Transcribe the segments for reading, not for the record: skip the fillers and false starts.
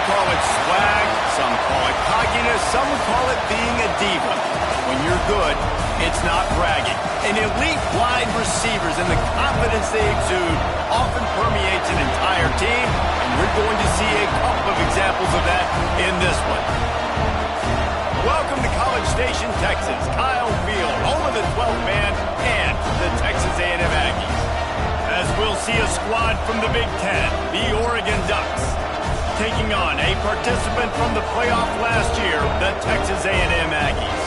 call it swag, some call it cockiness, some would call it being a diva. When you're good, it's not bragging. And elite wide receivers and the confidence they exude often permeates an entire team, and we're going to see a couple of examples of that in this one. Welcome to College Station, Texas, Kyle Field, home of the 12th man and the Texas A&M Aggies. As we'll see a squad from the Big Ten, the Oregon Ducks, taking on a participant from the playoff last year, the Texas A&M Aggies.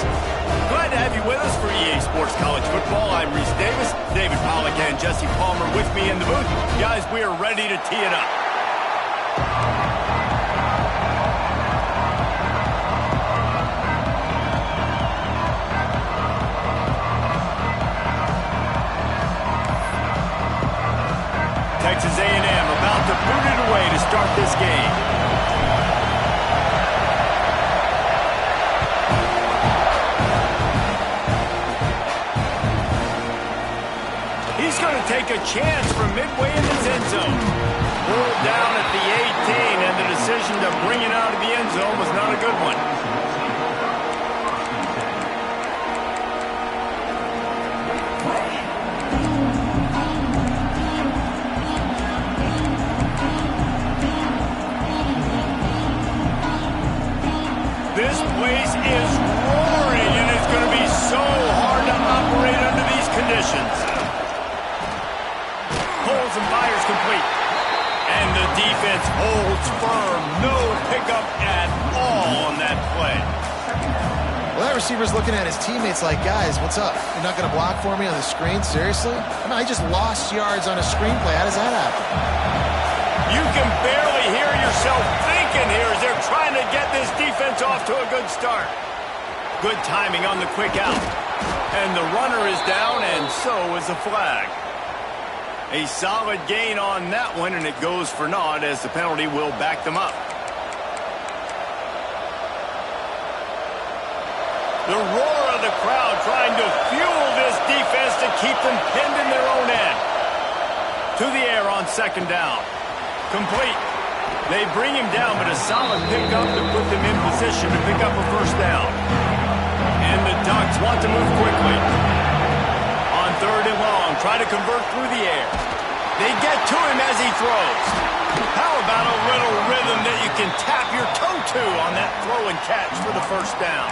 Glad to have you with us for EA Sports College Football. I'm Reese Davis, David Pollack and Jesse Palmer with me in the booth. Guys, we are ready to tee it up. Texas A&M about to boot it away to start this game. He's going to take a chance from midway in his end zone. Pulled down at the 18, and the decision to bring it out of the end zone was not a good one. This place is roaring, and it's going to be so hard to operate under these conditions. Pulls and fires complete. And the defense holds firm. No pickup at all on that play. Well, that receiver's looking at his teammates like, guys, what's up? You're not going to block for me on the screen? Seriously? I mean, I just lost yards on a screenplay. How does that happen? You can barely hear yourself thinking here as they're trying to get this defense off to a good start. Good timing on the quick out. And the runner is down, and so is the flag. A solid gain on that one, and it goes for naught as the penalty will back them up. The roar of the crowd trying to fuel this defense to keep them pinned in their own end. To the air on second down. Complete. They bring him down, but a solid pickup to put them in position to pick up a first down. And the Ducks want to move quickly. On third and long, try to convert through the air. They get to him as he throws. How about a little rhythm that you can tap your toe to on that throw and catch for the first down?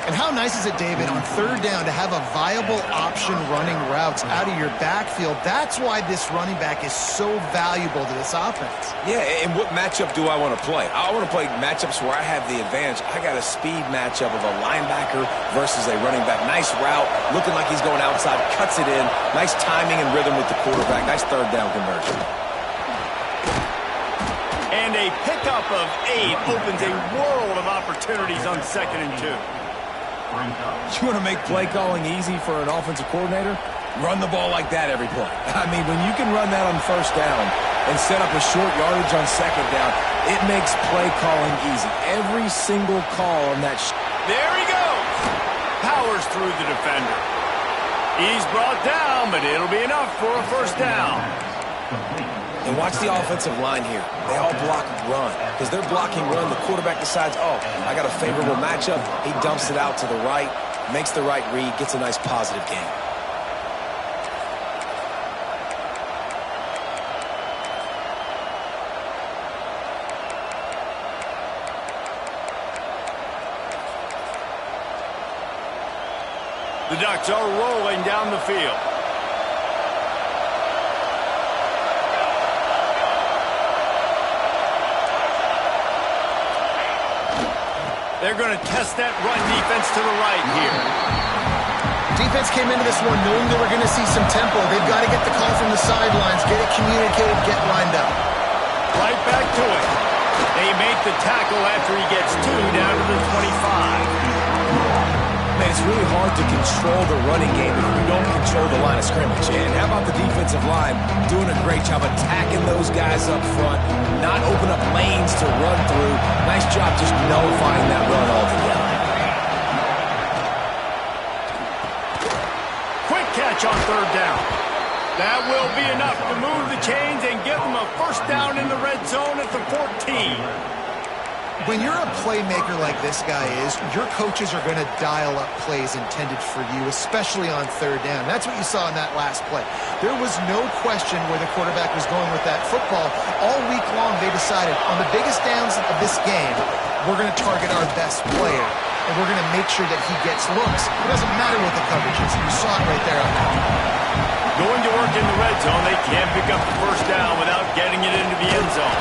And how nice is it, David, on third down to have a viable option running routes out of your backfield? That's why this running back is so valuable to this offense. Yeah, and what matchup do I want to play? I want to play matchups where I have the advantage. I got a speed matchup of a linebacker versus a running back. Nice route, looking like he's going outside, cuts it in. Nice timing and rhythm with the quarterback. Nice third down conversion. And a pickup of 8 opens a world of opportunities on 2nd and 2. You want to make play calling easy for an offensive coordinator? Run the ball like that every play. I mean, when you can run that on first down and set up a short yardage on second down, it makes play calling easy. Every single call on that. There he goes. Powers through the defender. He's brought down, but it'll be enough for a first down. And watch the offensive line here. They all block run. Because they're blocking run, the quarterback decides, oh, I got a favorable matchup. He dumps it out to the right, makes the right read, gets a nice positive gain. The Ducks are rolling down the field. They're going to test that run defense to the right here. Defense came into this one knowing they were going to see some tempo. They've got to get the call from the sidelines, get it communicated, get lined up. Right back to it. They make the tackle after he gets 2 down to the 25. Man, it's really hard to control the running game if you don't control the line of scrimmage. And how about the defensive line doing a great job attacking those guys up front, not open up lanes to run through. Nice job just nullifying that run altogether. Quick catch on third down. That will be enough to move the chains and give them a first down in the red zone at the 14. When you're a playmaker like this guy is, your coaches are going to dial up plays intended for you, especially on third down. That's what you saw in that last play. There was no question where the quarterback was going with that football. All week long, they decided on the biggest downs of this game, we're going to target our best player, and we're going to make sure that he gets looks. It doesn't matter what the coverage is. You saw it right there on that. Going to work in the red zone, they can't pick up the first down without getting it into the end zone.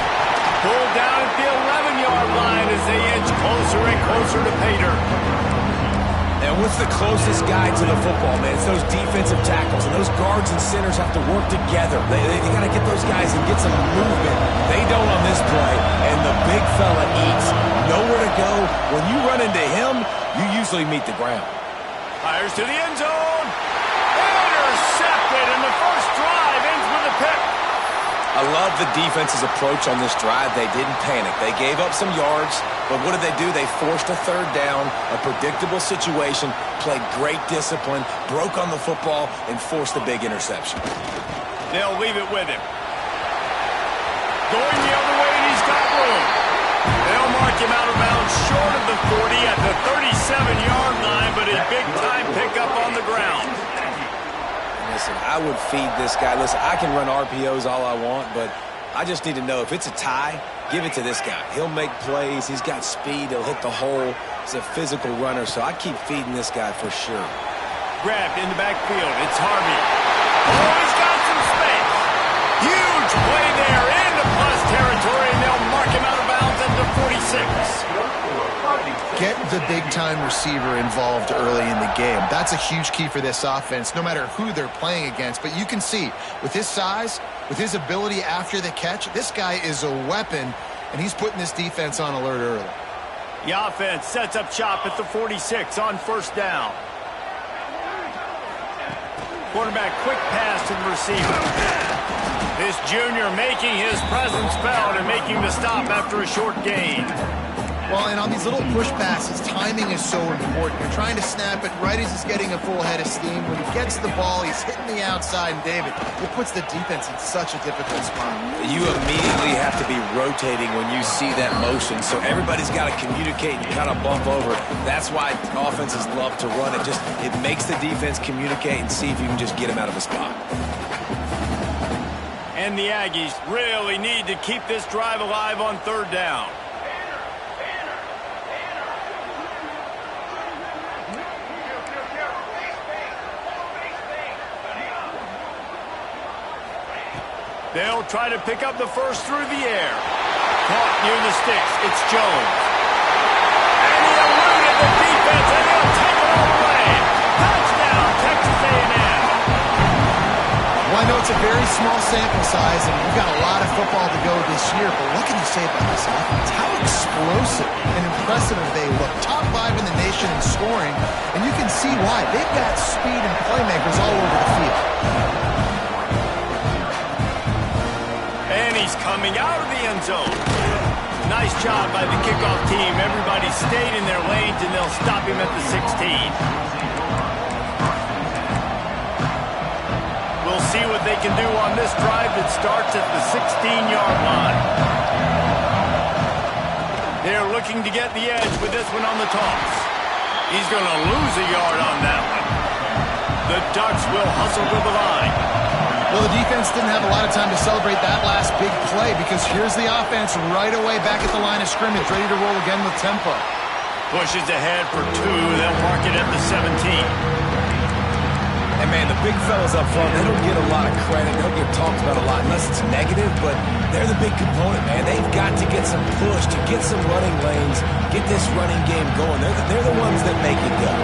Pulled down at the 11-yard line as they inch closer and closer to Pater. And what's the closest guy to the football, man? It's those defensive tackles, and those guards and centers have to work together. They got to get those guys and get some movement. They don't on this play, and the big fella eats. Nowhere to go. When you run into him, you usually meet the ground. Fires to the end zone. Intercepted, and the first drive ends with a pick. I love the defense's approach on this drive. They didn't panic. They gave up some yards, but what did they do? They forced a third down, a predictable situation, played great discipline, broke on the football, and forced a big interception. They'll leave it with him. Going the other way, and he's got room. They'll mark him out of bounds short of the 40 at the 37-yard line, but a big-time pickup on the ground. Listen, I would feed this guy. Listen, I can run RPOs all I want, but I just need to know if it's a tie, give it to this guy. He'll make plays. He's got speed. He'll hit the hole. He's a physical runner, so I keep feeding this guy for sure. Grabbed in the backfield. It's Harvey. Oh, he's got some space. Huge play there into plus territory, and they'll mark him out of bounds at the 46. Get the big-time receiver involved early in the game. That's a huge key for this offense, no matter who they're playing against. But you can see, with his size, with his ability after the catch, this guy is a weapon, and he's putting this defense on alert early. The offense sets up shop at the 46 on first down. Quarterback quick pass to the receiver. This junior making his presence felt and making the stop after a short gain. Well, and on these little push passes, timing is so important. You're trying to snap it right as he's getting a full head of steam. When he gets the ball, he's hitting the outside, and David, it puts the defense in such a difficult spot. You immediately have to be rotating when you see that motion, so everybody's got to communicate and kind of bump over. That's why offenses love to run it. It makes the defense communicate and see if you can just get him out of a spot. And the Aggies really need to keep this drive alive on third down. They'll try to pick up the first through the air. Caught near the sticks. It's Jones. And he eluded the defense, and he'll take it all away. Touchdown, Texas A&M. Well, I know it's a very small sample size, and we've got a lot of football to go this year, but what can you say about this offense? How explosive and impressive they look. Top 5 in the nation in scoring, and you can see why. They've got speed and playmakers all over the field. And he's coming out of the end zone. Nice job by the kickoff team. Everybody stayed in their lanes, and they'll stop him at the 16. We'll see what they can do on this drive that starts at the 16-yard line. They're looking to get the edge with this one on the toss. He's going to lose a yard on that one. The Ducks will hustle to the line. Well, the defense didn't have a lot of time to celebrate that last big play because here's the offense right away back at the line of scrimmage, ready to roll again with tempo. Pushes ahead for 2. They'll mark it at the 17. And, man, the big fellas up front, they don't get a lot of credit. They don't get talked about a lot unless it's negative, but they're the big component, man. They've got to get some push, to get some running lanes, get this running game going. They're the ones that make it go.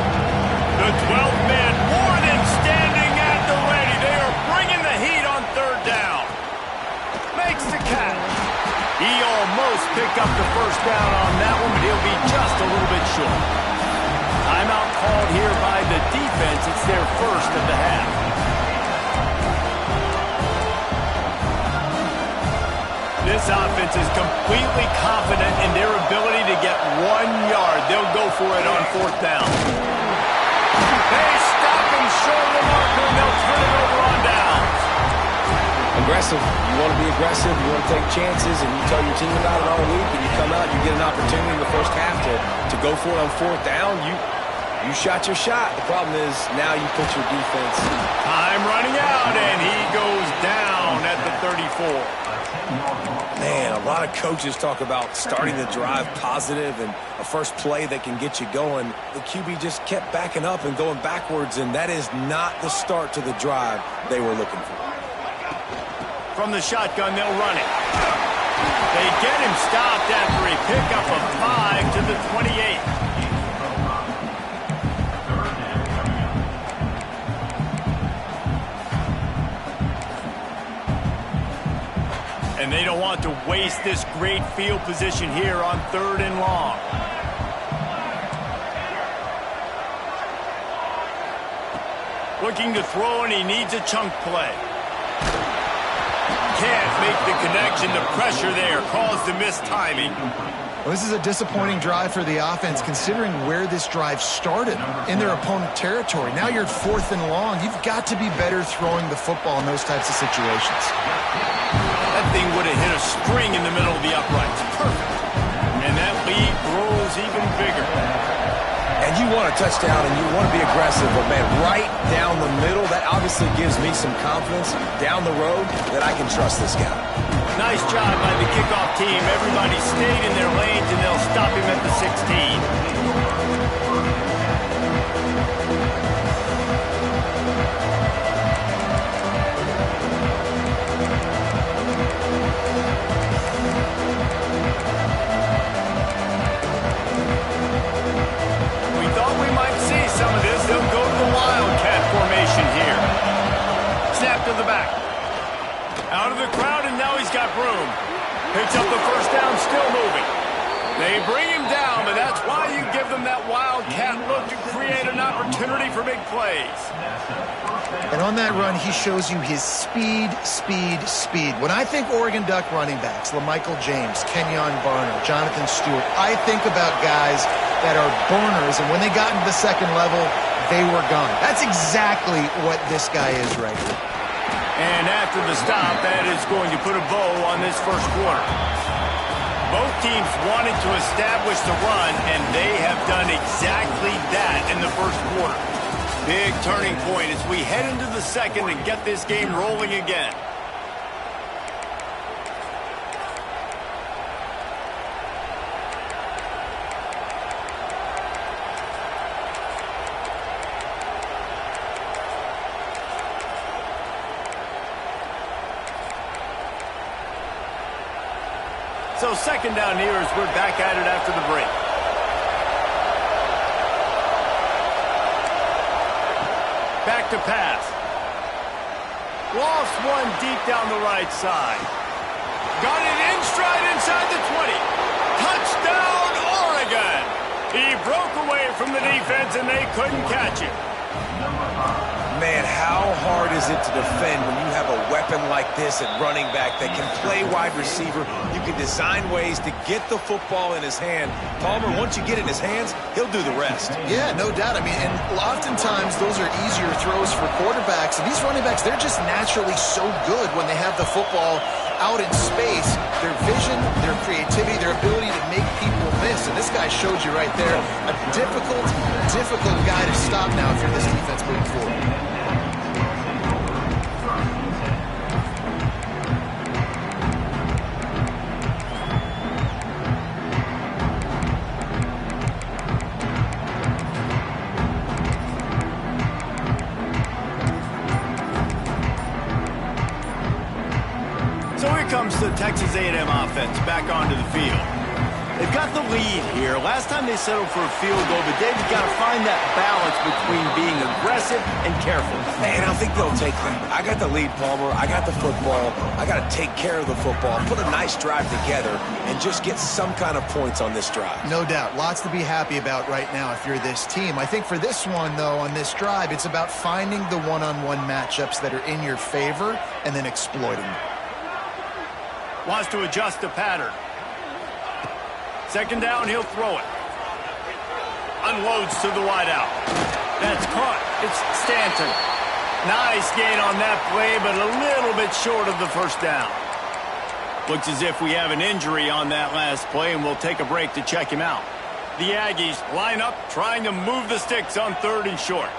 The 12th man more than standing at the ready. They are bringing the heat on third down. Makes the catch. He almost picked up the first down on that one, but he'll be just a little bit short. Timeout called here by the defense. It's their first of the half. This offense is completely confident in their ability to get 1 yard. They'll go for it on fourth down. They stop him short of the marker, and they'll turn it over on downs. And aggressive. You want to be aggressive. You want to take chances, and you tell your team about it all week, and you come out, you get an opportunity in the first half to go for it on fourth down. You shot your shot. The problem is now you put your defense. Time running out, and he goes down at the 34. Man, a lot of coaches talk about starting the drive positive and a first play that can get you going. The QB just kept backing up and going backwards, and that is not the start to the drive they were looking for. From the shotgun, they'll run it. They get him stopped after a pickup of 5 to the 28. And they don't want to waste this great field position here on 3rd and long. Looking to throw, and he needs a chunk play. Can't make the connection. The pressure there caused the missed timing. Well, this is a disappointing drive for the offense, considering where this drive started, in their opponent territory. Now you're at 4th and long. You've got to be better throwing the football in those types of situations. That thing would have hit a string in the middle of the uprights. Perfect. And that lead grows even bigger. And you want a touchdown, and you want to be aggressive, but, man, right down the middle, that obviously gives me some confidence down the road that I can trust this guy. Nice job by the kickoff team. Everybody stayed in their lanes, and they'll stop him at the 16. Some of this, they'll go to the Wildcat formation here. Snap to the back. Out of the crowd, and now he's got room. Picks up the first down, still moving. They bring him down, but that's why you give them that Wildcat look to create an opportunity for big plays. And on that run, he shows you his speed. When I think Oregon Duck running backs, LaMichael James, Kenyon Barner, Jonathan Stewart, I think about guys that are burners, and when they got into the second level, they were gone. That's exactly what this guy is right here. And after the stop, that is going to put a bow on this first quarter. Both teams wanted to establish the run, and they have done exactly that in the first quarter. Big turning point as we head into the second and get this game rolling again. So second down here as we're back at it after the break. Back to pass. Lost one deep down the right side. Got it in stride inside the 20. Touchdown, Oregon! He broke away from the defense and they couldn't catch him. Man, how hard is it to defend when you have a weapon like this at running back that can play wide receiver? You can design ways to get the football in his hand. Palmer, once you get it in his hands, he'll do the rest. Yeah, no doubt. I mean, and oftentimes those are easier throws for quarterbacks. And these running backs, they're just naturally so good when they have the football out in space. Their vision, their creativity, their ability to make people miss. And this guy showed you right there a difficult guy to stop now if you're this defense moving forward. Comes the Texas A&M offense back onto the field. They've got the lead here. Last time they settled for a field goal, but they've got to find that balance between being aggressive and careful. And I think they'll take that. I got the lead, Palmer. I got the football. I got to take care of the football, put a nice drive together, and just get some kind of points on this drive. No doubt. Lots to be happy about right now if you're this team. I think for this one, though, on this drive, it's about finding the one-on-one matchups that are in your favor and then exploiting them. Wants to adjust the pattern. Second down, he'll throw it. Unloads to the wideout. That's caught. It's Stanton. Nice gain on that play, but a little bit short of the first down. Looks as if we have an injury on that last play, and we'll take a break to check him out. The Aggies line up, trying to move the sticks on 3rd and short.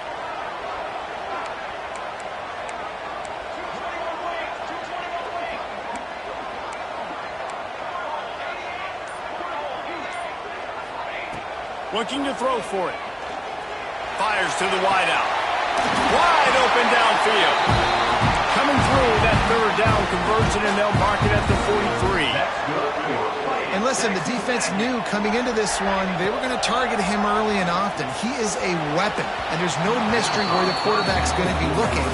Looking to throw for it. Fires to the wideout. Wide open downfield. Coming through that 3rd down conversion, and they'll mark it at the 43. And listen, the defense knew coming into this one, they were going to target him early and often. He is a weapon, and there's no mystery where the quarterback's going to be looking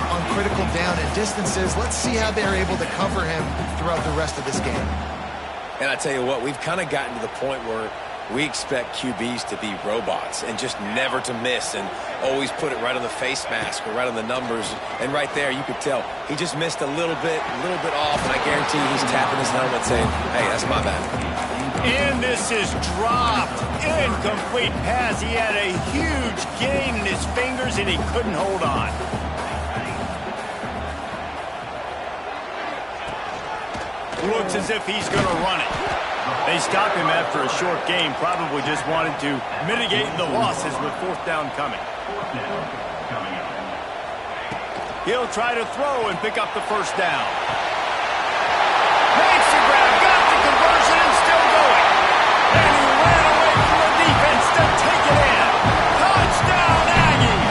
on critical down and distances. Let's see how they're able to cover him throughout the rest of this game. And I tell you what, we've kind of gotten to the point where we expect QBs to be robots and just never to miss and always put it right on the face mask or right on the numbers. And right there, you could tell he just missed a little bit off, and I guarantee he's tapping his helmet saying, hey, that's my bad. And this is dropped. Incomplete pass. He had a huge gain in his fingers, and he couldn't hold on. Looks as if he's going to run it. They stop him after a short game, probably just wanted to mitigate the losses with 4th down coming. He'll try to throw and pick up the 1st down. Makes the grab, got the conversion, and still going. And he ran away from the defense to take it in. Touchdown, Aggie!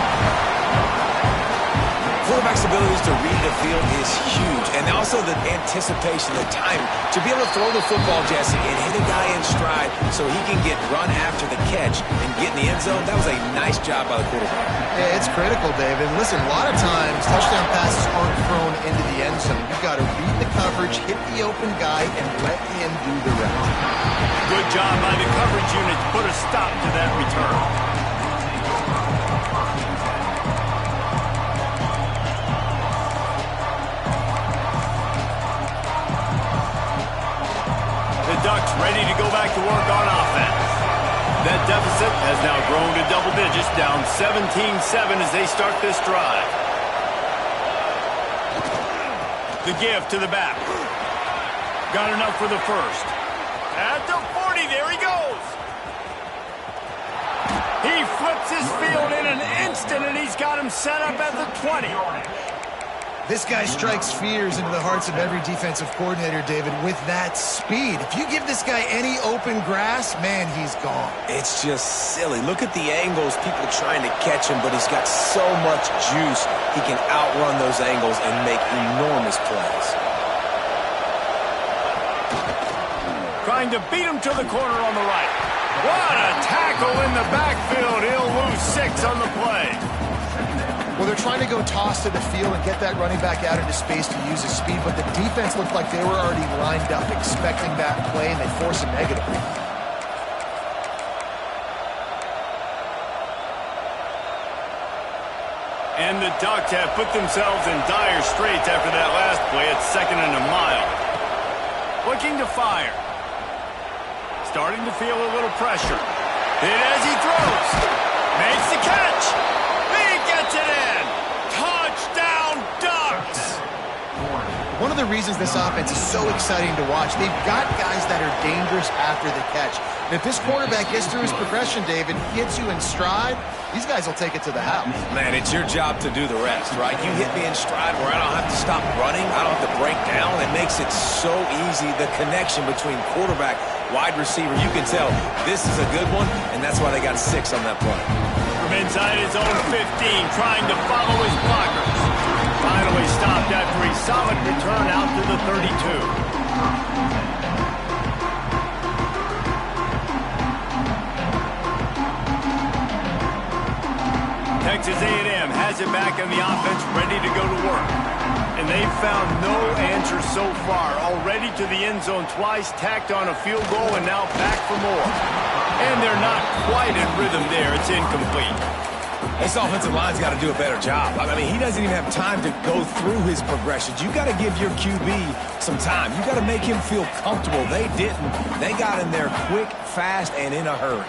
Quarterback's abilities to read the field is huge, and also the anticipation, the time to be able to throw the football, Jesse, and hit a guy in stride so he can get run after the catch and get in the end zone. That was a nice job by the quarterback. Yeah, it's critical, David. Listen, a lot of times touchdown passes aren't thrown into the end zone. You've got to read the coverage, hit the open guy, and let him do the rest. Good job by the coverage unit to put a stop to that return. Ducks ready to go back to work on offense. That deficit has now grown to double digits, down 17-7 as they start this drive. The give to the back. Got enough for the first. At the 40, there he goes. He flips his field in an instant, and he's got him set up at the 20. This guy strikes fears into the hearts of every defensive coordinator, David, with that speed. If you give this guy any open grass, man, he's gone. It's just silly. Look at the angles, people trying to catch him, but he's got so much juice. He can outrun those angles and make enormous plays. Trying to beat him to the corner on the right. What a tackle in the backfield. He'll lose 6 on the play. Well, they're trying to go toss to the field and get that running back out into space to use his speed, but the defense looked like they were already lined up expecting that play, and they force a negative. And the Ducks have put themselves in dire straits after that last play at 2nd and a mile. Looking to fire. Starting to feel a little pressure. Hit as he throws. Makes the catch. He gets it in. Touchdown, Ducks. One of the reasons this offense is so exciting to watch, they've got guys that are dangerous after the catch. And if this quarterback gets through his progression, David, hits you in stride, these guys will take it to the house. Man, it's your job to do the rest, right? You hit me in stride where I don't have to stop running. I don't have to break down. It makes it so easy, the connection between quarterback, wide receiver. You can tell this is a good one, and that's why they got 6 on that play. From inside his own 15, trying to follow his blockers. Finally stopped after a solid return out to the 32. Texas A&M has it back in the offense, ready to go to work. And they've found no answer so far. Already to the end zone twice, tacked on a field goal, and now back for more. And they're not quite in rhythm there. It's incomplete. This offensive line's got to do a better job. I mean, he doesn't even have time to go through his progressions. You got to give your QB some time. You got to make him feel comfortable. They didn't. They got in there quick, fast, and in a hurry.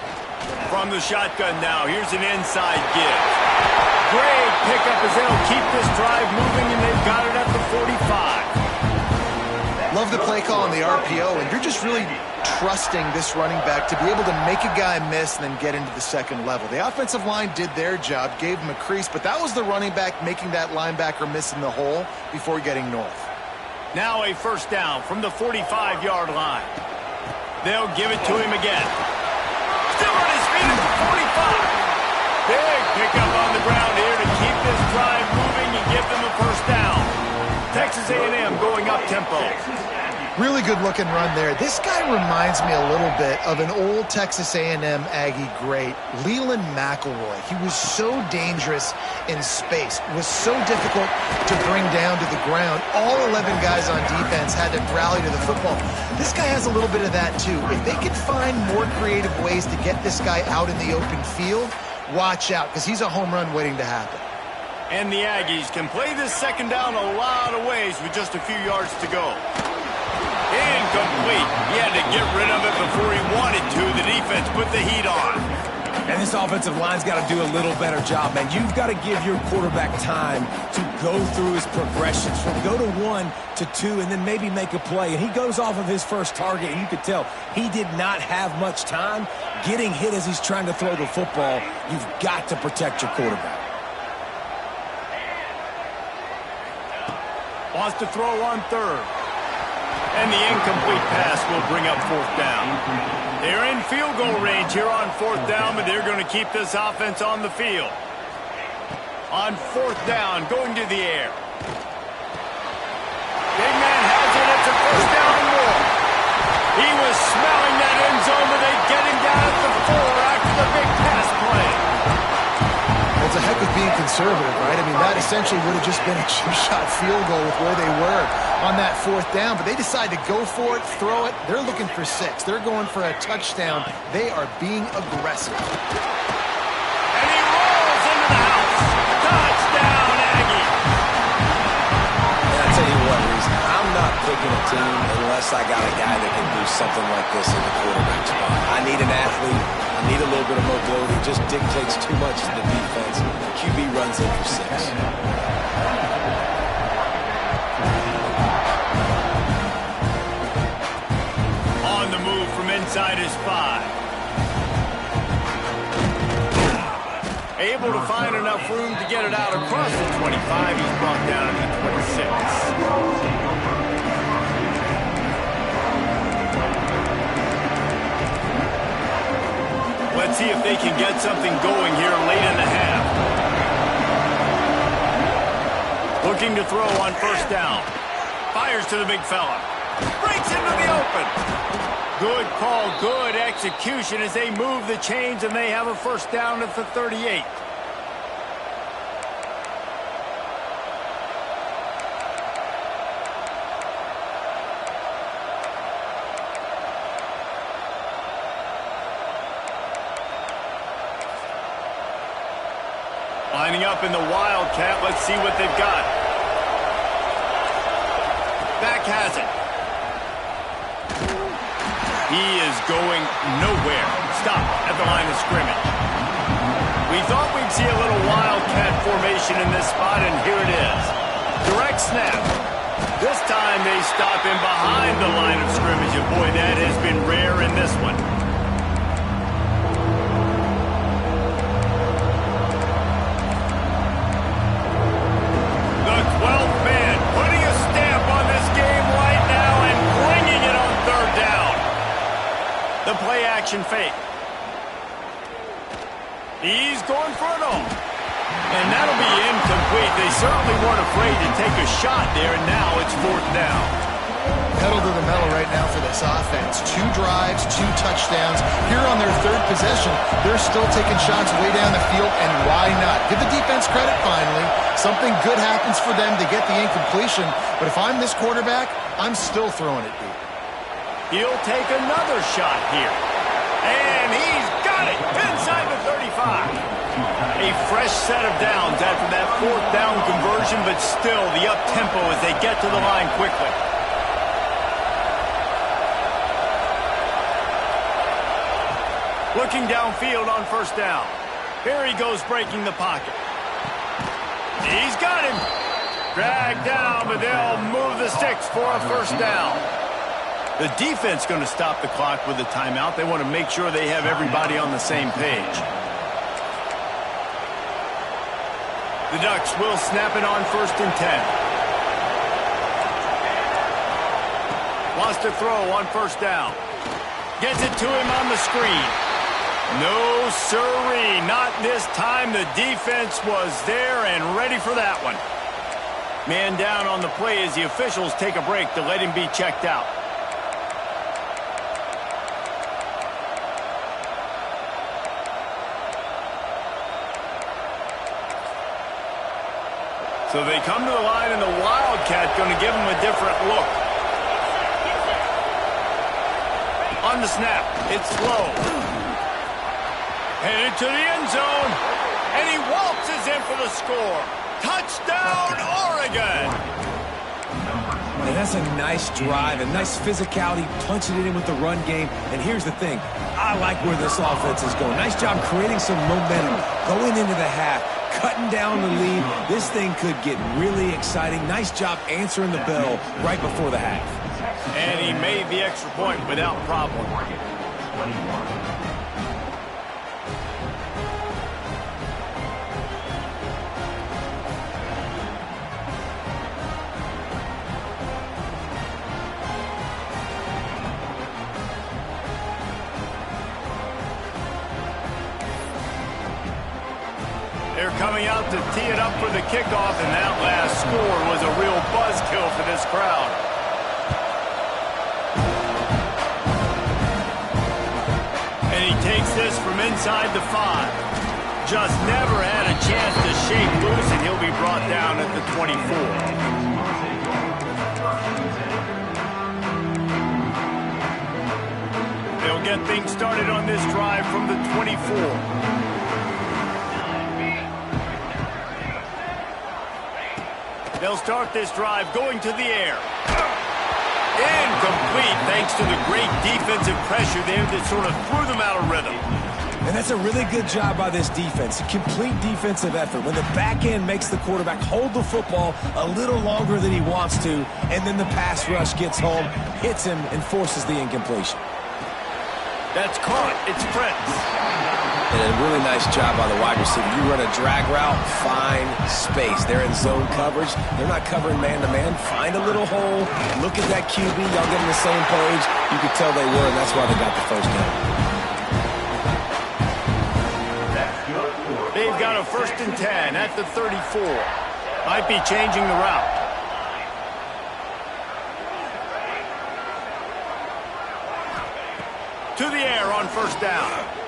From the shotgun now, here's an inside give. Great pickup as they'll keep this drive moving, and they've got it at the 45. Love the play call on the RPO, and you're just really trusting this running back to be able to make a guy miss and then get into the second level. The offensive line did their job, gave him a crease, but that was the running back making that linebacker miss in the hole before getting north. Now a first down from the 45-yard line. They'll give it to him again. Still on his feet at the 45. Big pickup on the ground here to keep this drive moving and give them a first down. Texas A&M going up tempo. Really good looking run there. This guy reminds me a little bit of an old Texas A&M Aggie great, Leland McElroy. He was so dangerous in space, was so difficult to bring down to the ground. All 11 guys on defense had to rally to the football. This guy has a little bit of that too. If they can find more creative ways to get this guy out in the open field, watch out, because he's a home run waiting to happen. And the Aggies can play this second down a lot of ways with just a few yards to go. Incomplete. He had to get rid of it before he wanted to. The defense put the heat on. And this offensive line's got to do a little better job, man. You've got to give your quarterback time to go through his progressions from go to 1 to 2 and then maybe make a play. And he goes off of his first target, and you could tell he did not have much time getting hit as he's trying to throw the football. You've got to protect your quarterback. Wants to throw on third. And the incomplete pass will bring up fourth down. They're in field goal range here on fourth down, but they're going to keep this offense on the field. On fourth down, going to the air. Big man has it. It's a first down and more. He was smelling that end zone, but they get him down at the 4 after the big pass play. Well, it's a heck of being conservative, right? I mean, that essentially would have just been a two-shot field goal with where they were on that fourth down, but they decide to go for it, throw it. They're looking for 6. They're going for a touchdown. They are being aggressive. And he rolls into the house. Touchdown, Aggie. And I tell you what, Reason, I'm not picking a team unless I got a guy that can do something like this in the quarterback spot. I need an athlete. I need a little bit of mobility. It just dictates too much to the defense. QB runs in for 6. Inside his 5. Able to find enough room to get it out across the 25. He's brought down to 26. Let's see if they can get something going here late in the half. Looking to throw on first down. Fires to the big fella. Breaks into the open. Good call, good execution as they move the chains, and they have a first down at the 38. Lining up in the Wildcat, let's see what they've got. Back has it. He is going nowhere. Stop at the line of scrimmage. We thought we'd see a little Wildcat formation in this spot, and here it is. Direct snap. This time they stop him behind the line of scrimmage, and boy, that has been rare in this one. The 12th man putting a stamp on this game right now and bringing it on third down. The play action fake. He's going for it all. And that'll be incomplete. They certainly weren't afraid to take a shot there, and now it's fourth down. Pedal to the metal right now for this offense. 2 drives, 2 touchdowns. Here on their third possession, they're still taking shots way down the field, and why not? Give the defense credit finally. Something good happens for them to get the incompletion, but if I'm this quarterback, I'm still throwing it deep. He'll take another shot here. And he's got it inside the 35. A fresh set of downs after that fourth down conversion, but still the up-tempo as they get to the line quickly. Looking downfield on first down. Here he goes breaking the pocket. He's got him. Dragged down, but they'll move the sticks for a first down. The defense going to stop the clock with a timeout. They want to make sure they have everybody on the same page. The Ducks will snap it on 1st and 10. Wants to throw on 1st down. Gets it to him on the screen. No siree, not this time. The defense was there and ready for that one. Man down on the play as the officials take a break to let him be checked out. So they come to the line, and the Wildcat going to give them a different look. On the snap, it's low. Headed to the end zone, and he waltzes in for the score. Touchdown, Oregon! And that's a nice drive, a nice physicality, punching it in with the run game. And here's the thing, I like where this offense is going. Nice job creating some momentum, going into the half, cutting down the lead. This thing could get really exciting. Nice job answering the bell right before the half. And he made the extra point without problem. They're coming out to tee it up for the kickoff, and that last score was a real buzzkill for this crowd. And he takes this from inside the 5. Just never had a chance to shake loose, and he'll be brought down at the 24. They'll get things started on this drive from the 24. They'll start this drive going to the air. Incomplete thanks to the great defensive pressure there that sort of threw them out of rhythm. And that's a really good job by this defense. A complete defensive effort. When the back end makes the quarterback hold the football a little longer than he wants to, and then the pass rush gets home, hits him, and forces the incompletion. That's caught. It's Prince. And a really nice job by the wide receiver. You run a drag route, find space. They're in zone coverage. They're not covering man-to-man. Find a little hole. Look at that QB. Y'all get on the same page. You could tell they were, and that's why they got the first down. They've got a 1st and 10 at the 34. Might be changing the route. To the air on 1st down.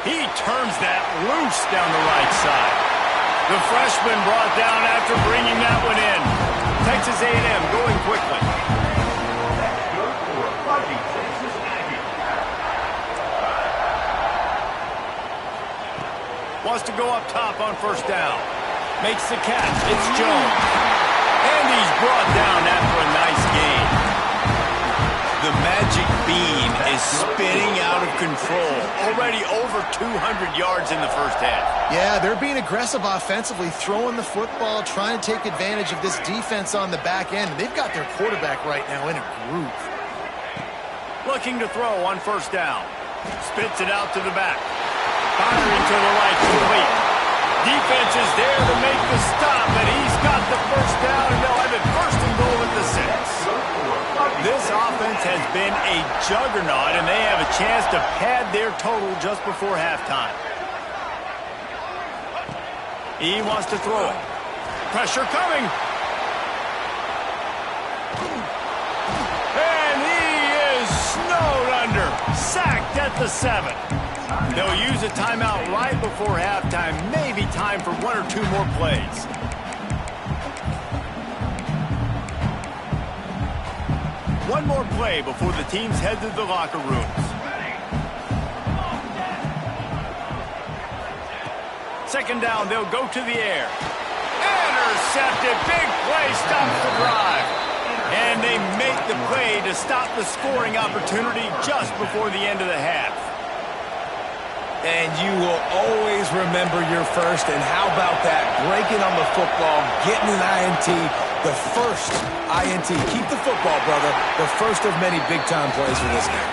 He turns that loose down the right side. The freshman brought down after bringing that one in. Texas A&M going quickly. Wants to go up top on 1st down. Makes the catch. It's Jones. And he's brought down after a nice gain. The magic beam is spinning out of control. Already over 200 yards in the first half. Yeah, they're being aggressive offensively, throwing the football, trying to take advantage of this defense on the back end. They've got their quarterback right now in a groove. Looking to throw on 1st down. Spits it out to the back. Firing to the right, complete. Defense is there to make the stop, and he's got the first down, and they'll have it 1st and goal at the 6. This offense has been a juggernaut, and they have a chance to pad their total just before halftime. He wants to throw it. Pressure coming. And he is snowed under. Sacked at the 7. They'll use a timeout right before halftime. Maybe time for 1 or 2 more plays. One more play before the teams head to the locker rooms. 2nd down, they'll go to the air. Intercepted. Big play stops the drive. And they make the play to stop the scoring opportunity just before the end of the half. And you will always remember your first. And how about that? Breaking on the football, getting an INT, the first INT. Keep the football, brother. The first of many big-time plays for this guy.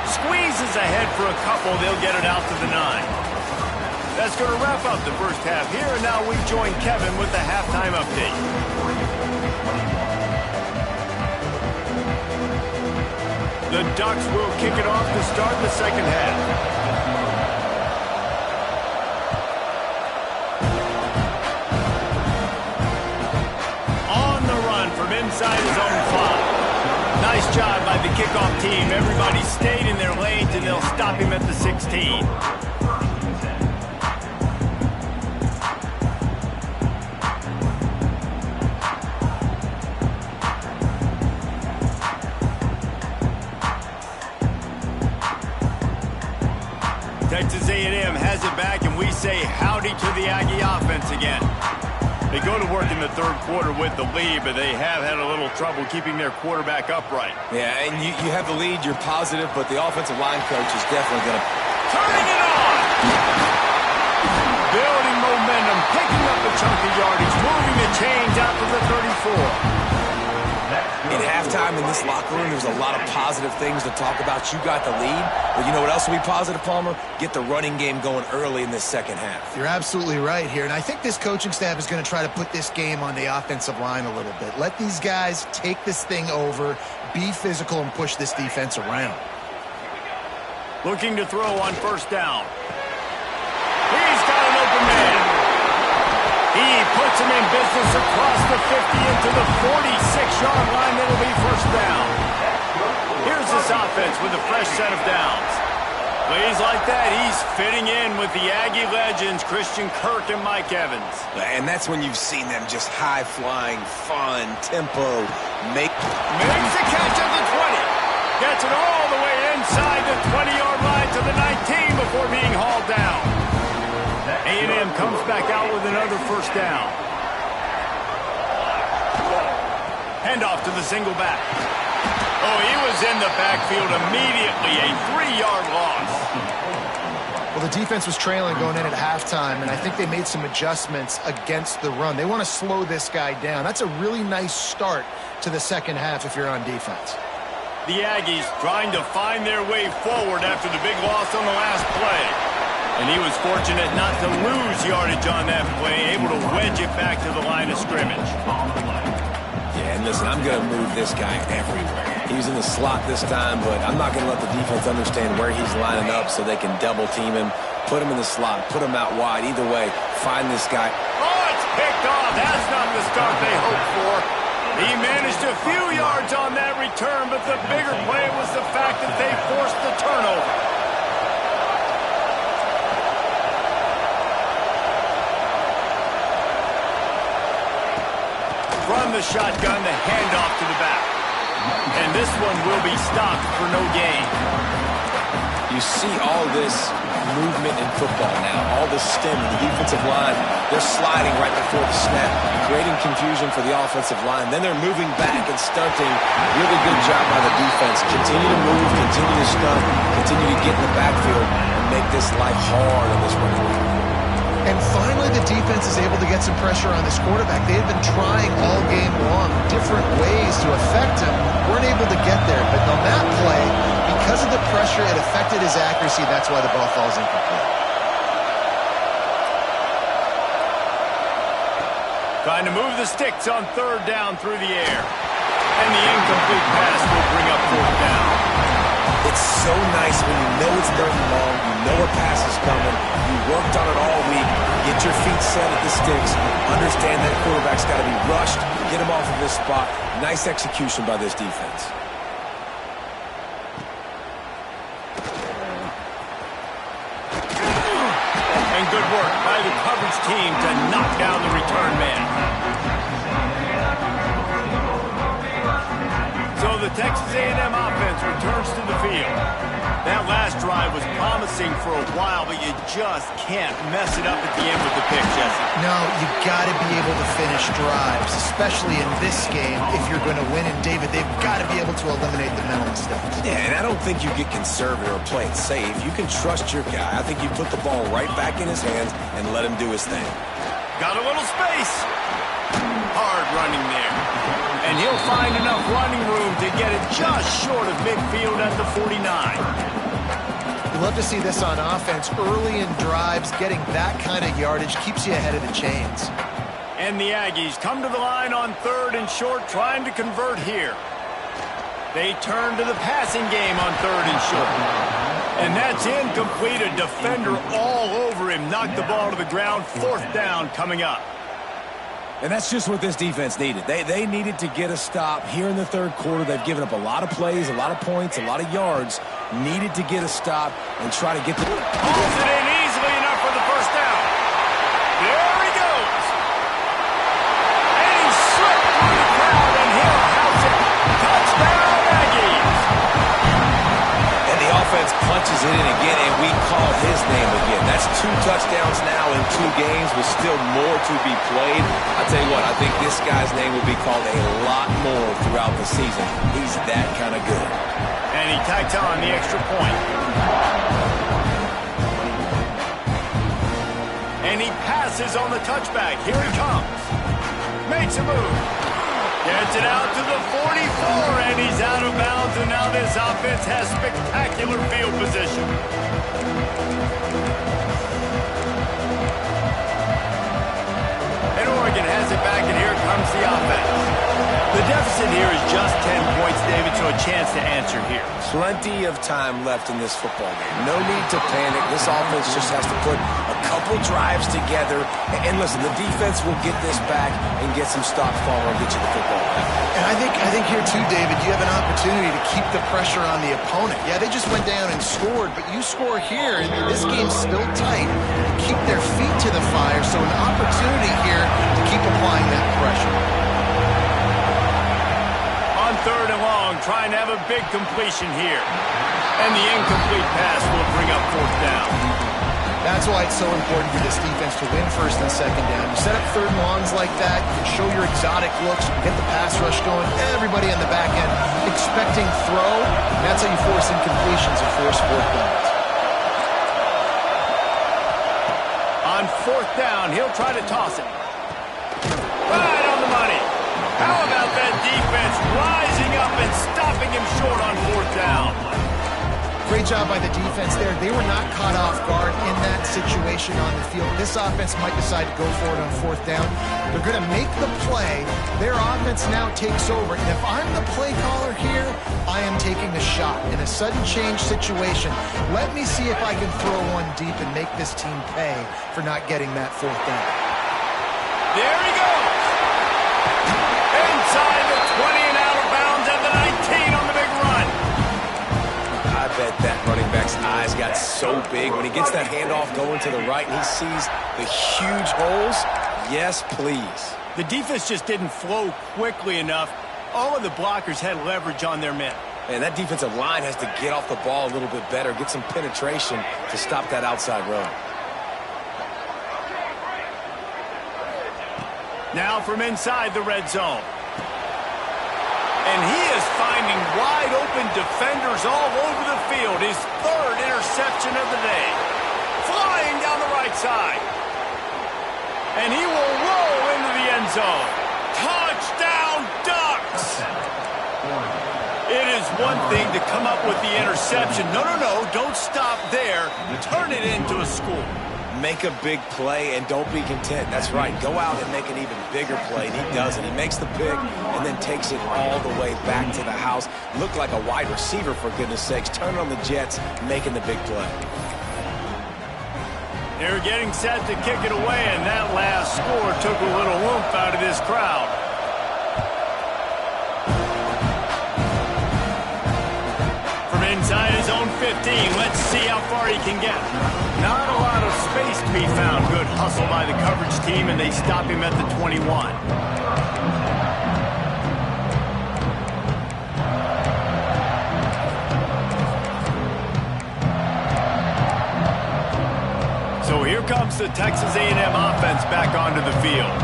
Squeezes ahead for a couple. They'll get it out to the 9. That's going to wrap up the first half here. And now we join Kevin with the halftime update. The Ducks will kick it off to start the second half. Inside his own 5. Nice job by the kickoff team. Everybody stayed in their lanes, and they'll stop him at the 16. Texas A&M has it back, and we say howdy to the Aggie offense again. They go to work in the third quarter with the lead, but they have had a little trouble keeping their quarterback upright. Yeah, and you have the lead, you're positive, but the offensive line coach is definitely going to... Turning it on! Building momentum, picking up a chunk of yardage, moving the chains out to the 34. In halftime in this locker room, there's a lot of positive things to talk about. You got the lead, but you know what else will be positive, Palmer? Get the running game going early in this second half. You're absolutely right here, and I think this coaching staff is going to try to put this game on the offensive line a little bit. Let these guys take this thing over, be physical, and push this defense around. Looking to throw on first down. He's got an open man. He puts him in business across the 50 into the 46-yard line. That'll be first down. Here's this offense with a fresh set of downs. Plays like that, he's fitting in with the Aggie legends, Christian Kirk and Mike Evans. And that's when you've seen them just high-flying, fun, tempo, makes the catch at the 20. Gets it all the way inside the 20-yard line to the 19 before being hauled down. A&M comes back out with another first down. Handoff to the single back. Oh, he was in the backfield immediately. A 3-yard loss. Well, the defense was trailing going in at halftime, and I think they made some adjustments against the run. They want to slow this guy down. That's a really nice start to the second half if you're on defense. The Aggies trying to find their way forward after the big loss on the last play. And he was fortunate not to lose yardage on that play, able to wedge it back to the line of scrimmage. Yeah, and listen, I'm going to move this guy everywhere. He's in the slot this time, but I'm not going to let the defense understand where he's lining up so they can double-team him, put him in the slot, put him out wide. Either way, find this guy. Oh, it's picked off. That's not the start they hoped for. He managed a few yards on that return, but the bigger play was the fact that they forced the turnover. From the shotgun, the handoff to the back. And this one will be stopped for no gain. You see all this movement in football now, all this stemming, the defensive line, they're sliding right before the snap, creating confusion for the offensive line. Then they're moving back and stunting. Really good job by the defense. Continue to move, continue to stunt, continue to get in the backfield and make this life hard on this running game. And finally, the defense is able to get some pressure on this quarterback. They had been trying all game long different ways to affect him. Weren't able to get there. But on that play, because of the pressure, it affected his accuracy. That's why the ball falls incomplete. Trying to move the sticks on third down through the air. And the incomplete pass will bring up fourth down. It's so nice when you know it's third and long, you know a pass is coming, you worked on it all week, get your feet set at the sticks, understand that quarterback's got to be rushed, get him off of this spot. Nice execution by this defense. And good work by the coverage team to knock down the return man. So the Texas A&M offense returns to the field. That last drive was promising for a while, but you just can't mess it up at the end with the pick, Jesse. No, you got to be able to finish drives, especially in this game. If you're going to win, and David, they've got to be able to eliminate the mental mistakes. Yeah, and I don't think you get conservative or play it safe. You can trust your guy. I think you put the ball right back in his hands and let him do his thing. Got a little space. Hard running there. And he'll find enough running room to get it just short of midfield at the 49. You love to see this on offense. Early in drives, getting that kind of yardage keeps you ahead of the chains. And the Aggies come to the line on 3rd and short, trying to convert here. They turn to the passing game on 3rd and short. And that's incomplete. A defender all over him. Knocked the ball to the ground. 4th down coming up. And that's just what this defense needed. They needed to get a stop here in the 3rd quarter. They've given up a lot of plays, a lot of points, a lot of yards. Needed to get a stop and try to get the... Pulls it in easily enough for the 1st down. There he goes. And he slipped through the crowd, and he'll house it. Touchdown, Aggies. And the offense punches it in again, and we call his name again. That's 2 touchdowns now in 2 games with still more to be played. I'll tell you what, I think this guy's name will be called a lot more throughout the season. He's that kind of good. And he tacks on the extra point. And he passes on the touchback. Here he comes. Makes a move. Gets it out to the 44, and he's out of bounds, and now this offense has spectacular field position. And Oregon has it back, and here comes the offense. The deficit here is just 10 points, David, so a chance to answer here. Plenty of time left in this football game. No need to panic. This offense just has to put a couple drives together. And listen, the defense will get this back and get some stops following and get you the football back. And I think here too, David, you have an opportunity to keep the pressure on the opponent. Yeah, they just went down and scored, but you score here, and this game's still tight. Keep their feet to the fire, so an opportunity here to keep applying that pressure. On 3rd and long, trying to have a big completion here. And the incomplete pass will bring up 4th down. That's why it's so important for this defense to win 1st and 2nd down. You set up 3rd and longs like that, you can show your exotic looks, you can get the pass rush going, everybody on the back end expecting throw, and that's how you force incompletions or force 4th downs. On 4th down, he'll try to toss it. Right on the money. How about that defense rising up and stopping him short on 4th down? Great job by the defense there. They were not caught off guard in that situation on the field. This offense might decide to go for it on 4th down. They're going to make the play. Their offense now takes over. And if I'm the play caller here, I am taking a shot in a sudden change situation. Let me see if I can throw one deep and make this team pay for not getting that 4th down. There he goes. Inside the 20 and out of bounds at the 19 on the big run. I bet that running back's eyes got so big when he gets that handoff going to the right and he sees the huge holes. Yes, please. The defense just didn't flow quickly enough. All of the blockers had leverage on their men. And that defensive line has to get off the ball a little bit better, get some penetration to stop that outside run. Now from inside the red zone. And he is finding wide open defenders all over the field. His 3rd interception of the day. Flying down the right side. And he will roll into the end zone. Touchdown Ducks! It is one thing to come up with the interception. No, don't stop there. Turn it into a score. Make a big play and don't be content. That's right. Go out and make an even bigger play. And he does it. He makes the pick and then takes it all the way back to the house. Looked like a wide receiver, for goodness sakes. Turn on the Jets, making the big play. They're getting set to kick it away, and that last score took a little oomph out of this crowd. From inside his own 15, let's see how far he can get. Not a lot of space to be found. Good hustle by the coverage team, and they stop him at the 21. comes the Texas A&M offense back onto the field.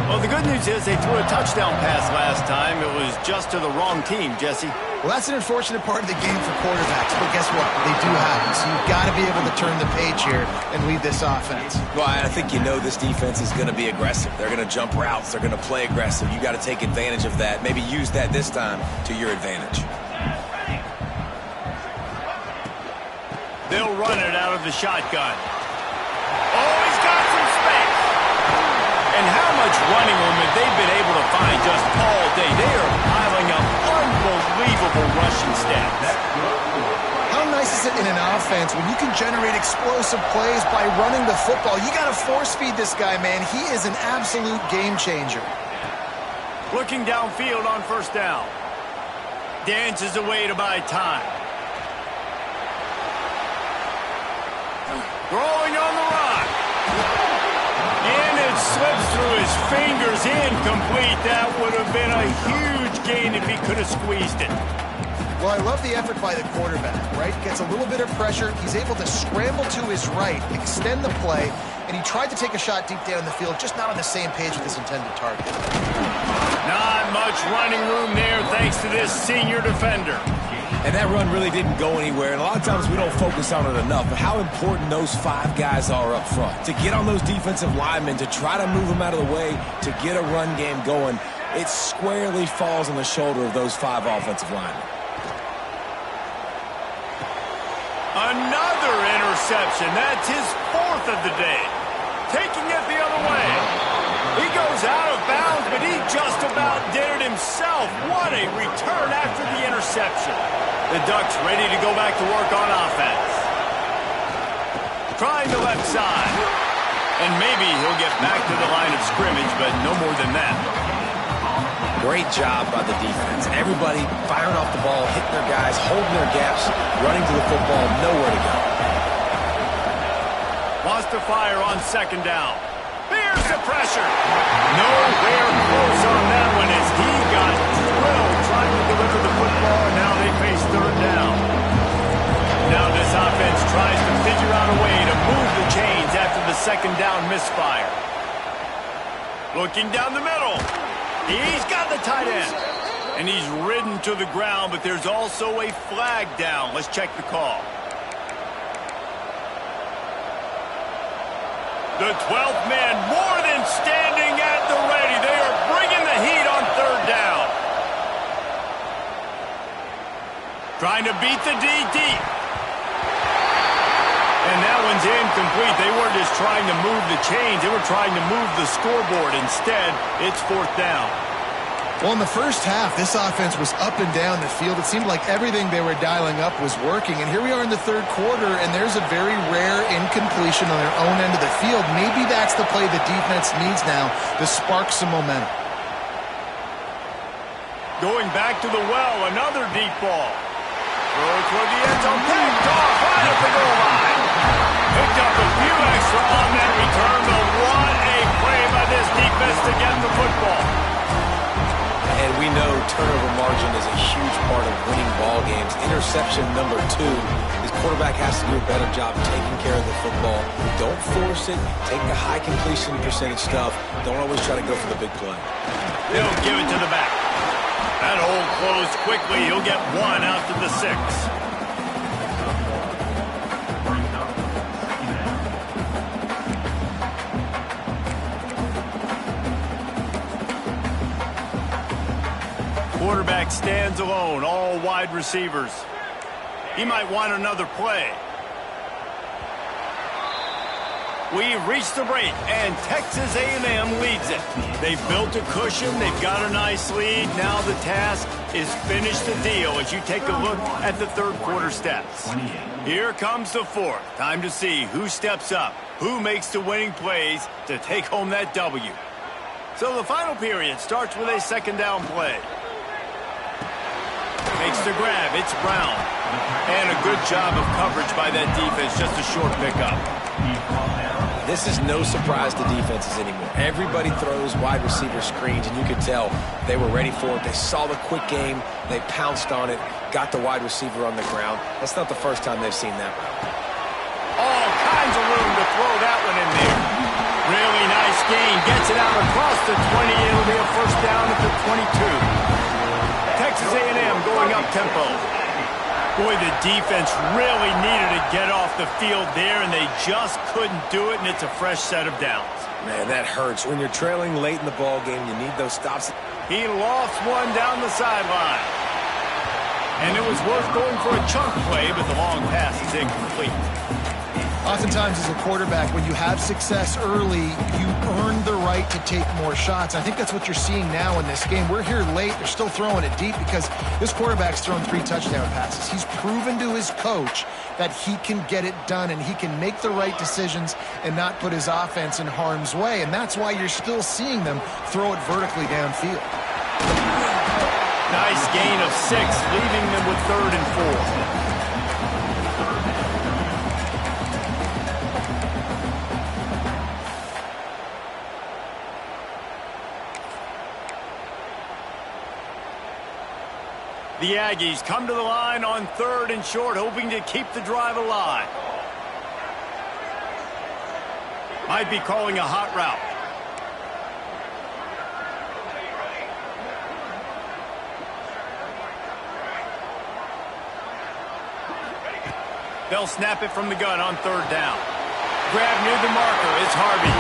Well, the good news is they threw a touchdown pass last time. It was just to the wrong team, Jesse. Well, that's an unfortunate part of the game for quarterbacks, but guess what? They do happen, so you've got to be able to turn the page here and lead this offense. Well, I think you know this defense is going to be aggressive. They're going to jump routes. They're going to play aggressive. You got to take advantage of that. Maybe use that this time to your advantage. They'll run it out of the shotgun. Oh, he's got some space. And how much running room have they been able to find just all day? They are piling up unbelievable rushing stats. How nice is it in an offense when you can generate explosive plays by running the football? You got to force feed this guy, man. He is an absolute game changer. Looking downfield on first down. Dances away to buy time. Throwing on the run. And it slips through his fingers, incomplete. That would have been a huge gain if he could have squeezed it. Well, I love the effort by the quarterback, right? Gets a little bit of pressure. He's able to scramble to his right, extend the play, and he tried to take a shot deep down the field, just not on the same page with his intended target. Not much running room there thanks to this senior defender. And that run really didn't go anywhere. And a lot of times we don't focus on it enough, but how important those 5 guys are up front. To get on those defensive linemen, to try to move them out of the way, to get a run game going, it squarely falls on the shoulder of those 5 offensive linemen. Another interception. That's his 4th of the day. Taking it the other way. He goes out of bounds, but he just about did it himself. What a return after the interception. The Ducks ready to go back to work on offense. Trying the left side. And maybe he'll get back to the line of scrimmage, but no more than that. Great job by the defense. Everybody firing off the ball, hitting their guys, holding their gaps, running to the football, nowhere to go. Wants to fire on second down. Here's the pressure. Nowhere close on that one as he got drilled trying to deliver the football, and now they face third down. Now this offense tries to figure out a way to move the chains after the second down misfire. Looking down the middle. He's got the tight end. And he's ridden to the ground, but there's also a flag down. Let's check the call. The 12th man more than standing at the ready. They are bringing the heat on third down. Trying to beat the D deep. And that one's incomplete. They weren't just trying to move the chains. They were trying to move the scoreboard. Instead, it's fourth down. Well, in the first half, this offense was up and down the field. It seemed like everything they were dialing up was working. And here we are in the third quarter, and there's a very rare incompletion on their own end of the field. Maybe that's the play the defense needs now to spark some momentum. Going back to the well, another deep ball. Throw toward the end zone, picked off right at the goal line. Picked up a few extra on that return, but what a play by this defense to get the football. And we know turnover margin is a huge part of winning ball games. Interception number 2. This quarterback has to do a better job taking care of the football. Don't force it. Take the high completion percentage stuff. Don't always try to go for the big play. They'll give it to the back. That hole closed quickly. He'll get 1 out to the 6. Quarterback stands alone, all wide receivers. He might want another play. We've reached the break, and Texas A&M leads it. They've built a cushion. They've got a nice lead. Now the task is finish the deal as you take a look at the third quarter stats. Here comes the fourth. Time to see who steps up, who makes the winning plays to take home that W. So the final period starts with a second down play. Makes the grab. It's Brown. And a good job of coverage by that defense. Just a short pickup. This is no surprise to defenses anymore. Everybody throws wide receiver screens, and you could tell they were ready for it. They saw the quick game. They pounced on it, got the wide receiver on the ground. That's not the first time they've seen that route. All kinds tons of room to throw that one in there. Really nice gain. Gets it out across the 20. It'll be a first down at the 22. Texas A&M going up tempo. Boy, the defense really needed to get off the field there, and they just couldn't do it, and it's a fresh set of downs. Man, that hurts. When you're trailing late in the ball game, you need those stops. He lost one down the sideline. And it was worth going for a chunk play, but the long pass is incomplete. Oftentimes as a quarterback, when you have success early, you earn the right to take more shots. I think that's what you're seeing now in this game. We're here late. They're still throwing it deep because this quarterback's thrown 3 touchdown passes. He's proven to his coach that he can get it done and he can make the right decisions and not put his offense in harm's way. And that's why you're still seeing them throw it vertically downfield. Nice gain of 6, leaving them with 3rd and 4. The Aggies come to the line on 3rd and short, hoping to keep the drive alive. Might be calling a hot route. They'll snap it from the gun on 3rd down. Grab near the marker. It's Harvey.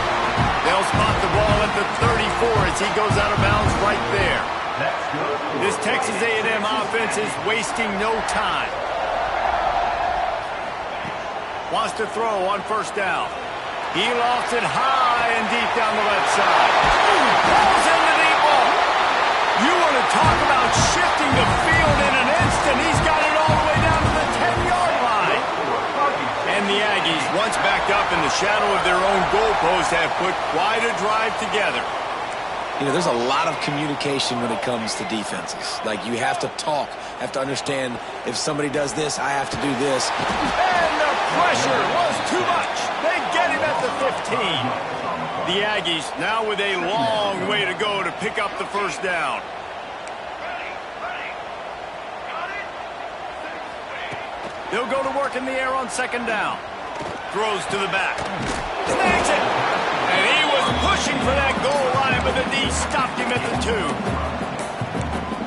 They'll spot the ball at the 34 as he goes out of bounds right there. This Texas A&M offense is wasting no time. Wants to throw on 1st down. He lofts it high and deep down the left side. Balls in the deep ball. You want to talk about shifting the field in an instant. He's got it all the way down to the 10-yard line. And the Aggies, once backed up in the shadow of their own goalpost, have put quite a drive together. You know, there's a lot of communication when it comes to defenses. Like, you have to talk, have to understand if somebody does this, I have to do this. And the pressure was too much. They get him at the 15. The Aggies now with a long way to go to pick up the 1st down. They'll go to work in the air on 2nd down. Throws to the back. Snags it. And he was pushing for that goal line, but the D stopped him at the 2.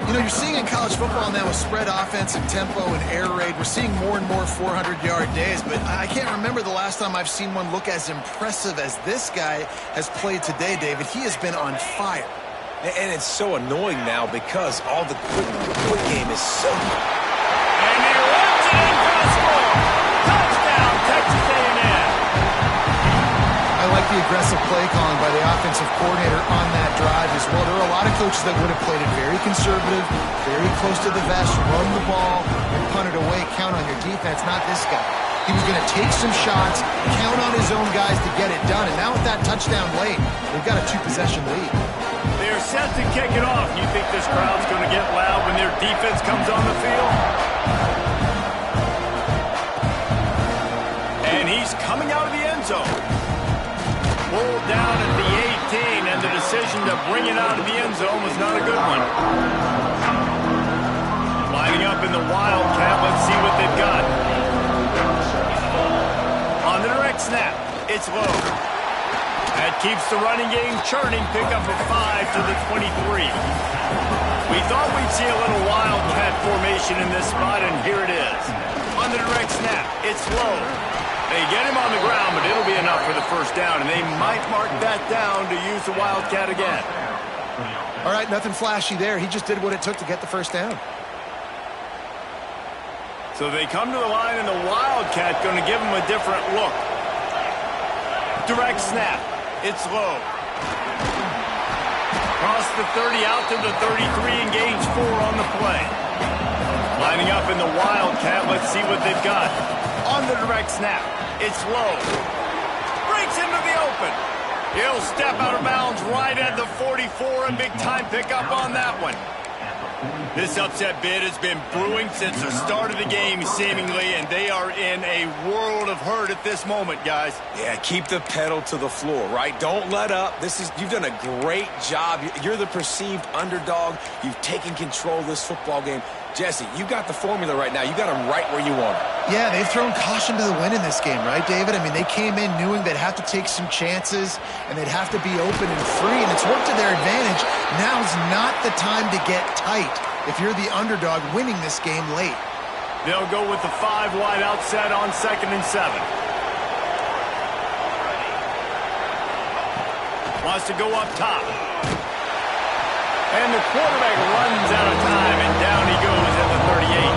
You know, you're seeing in college football now with spread offense and tempo and air raid, we're seeing more and more 400-yard days, but I can't remember the last time I've seen one look as impressive as this guy has played today, David. He has been on fire. And it's so annoying now because all the quick game is so... And he runs it in for the score. Touchdown, Texas A&M. I like the aggressive play calling by the offensive coordinator on that drive as well. There are a lot of coaches that would have played it very conservative, very close to the vest, run the ball, and punt it away. Count on your defense, not this guy. He was going to take some shots, count on his own guys to get it done. And now with that touchdown late, they've got a 2-possession lead. They're set to kick it off. You think this crowd's going to get loud when their defense comes on the field? And he's coming out of the end zone. Pulled down at the 18, and the decision to bring it out of the end zone was not a good one. Lining up in the Wildcat, let's see what they've got. On the direct snap, it's low. That keeps the running game churning, pick up a 5 to the 23. We thought we'd see a little Wildcat formation in this spot, and here it is. On the direct snap, it's low. They get him on the ground, but it'll be enough for the 1st down, and they might mark that down to use the Wildcat again. All right, nothing flashy there. He just did what it took to get the 1st down. So they come to the line, and the Wildcat going to give him a different look. Direct snap. It's low. Across the 30, out to the 33, and gains 4 on the play. Lining up in the Wildcat, let's see what they've got. On the direct snap, it's low. Breaks into the open. He'll step out of bounds right at the 44, and big time pickup on that one. This upset bid has been brewing since the start of the game, seemingly, and they are in a world of hurt at this moment, guys. Yeah, keep the pedal to the floor, right? Don't let up. You've done a great job. You're the perceived underdog. You've taken control of this football game. Jesse, you got the formula right now. You got them right where you want them. Yeah, they've thrown caution to the wind in this game, right, David? I mean, they came in knowing they'd have to take some chances and they'd have to be open and free, and it's worked to their advantage. Now's not the time to get tight if you're the underdog winning this game late. They'll go with the 5 wide out set on 2nd and 7. Wants to go up top. And the quarterback runs out of time, and down he goes at the 38.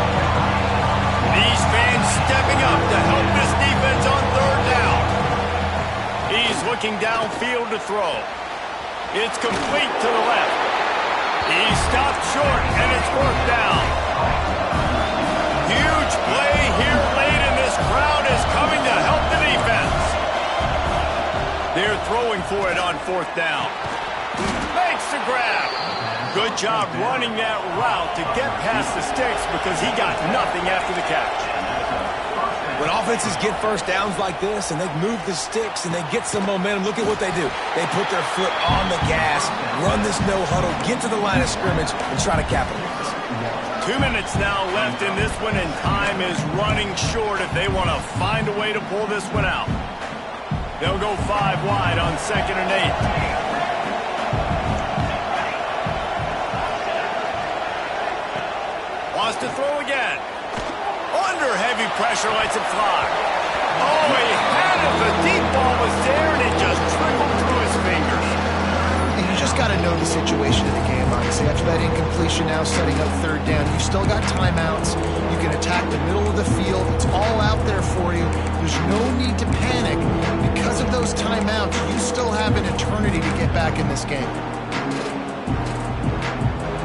These fans stepping up to help this defense on 3rd down. He's looking downfield to throw. It's complete to the left. He stopped short, and it's 4th down. Huge play here late, and this crowd is coming to help the defense. They're throwing for it on 4th down. Makes the grab. Good job running that route to get past the sticks because he got nothing after the catch. When offenses get first downs like this and they move the sticks and they get some momentum, look at what they do. They put their foot on the gas, run this no huddle, get to the line of scrimmage, and try to capitalize. 2 minutes now left in this one, and time is running short if they want to find a way to pull this one out. They'll go 5 wide on 2nd and 8. Wants to throw again. Under heavy pressure, lets it fly. Oh, he had it. The deep ball was there, and it just trickled through his fingers. And you just got to know the situation in the game, honestly. After that incompletion, now setting up 3rd down, you still got timeouts. You can attack the middle of the field. It's all out there for you. There's no need to panic. Because of those timeouts, you still have an eternity to get back in this game.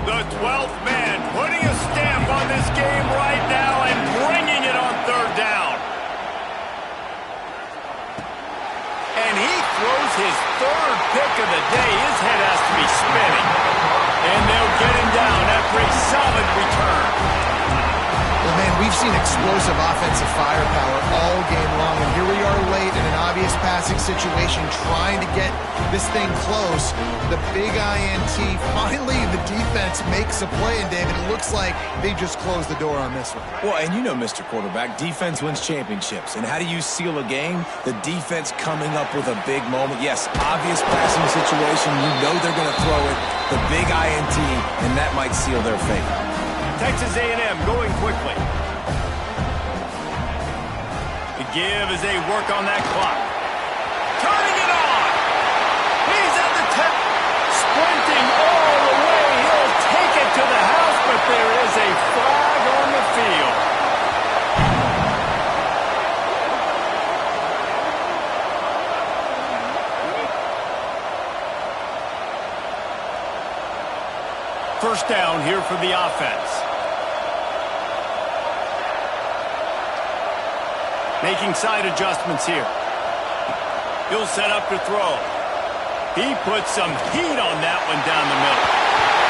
The 12th man putting a stamp on this game right now and bringing it on 3rd down. And he throws his 3rd pick of the day. His head has to be spinning. And they'll get him down after a solid return. Well, man, we've seen explosive offensive firepower all game long, and here we are late in an obvious passing situation trying to get this thing close. The big INT, finally the defense makes a play, and David, it looks like they just closed the door on this one. Well, and you know, Mr. Quarterback, defense wins championships. And how do you seal a game? The defense coming up with a big moment. Yes, obvious passing situation. You know they're going to throw it. The big INT, and that might seal their fate. Texas A&M going quickly. The give as they work on that clock. Turning it on. He's at the tip. Sprinting all the way. He'll take it to the house, but there is a flag on the field. First down here for the offense. Making side adjustments here. He'll set up to throw. He puts some heat on that one down the middle.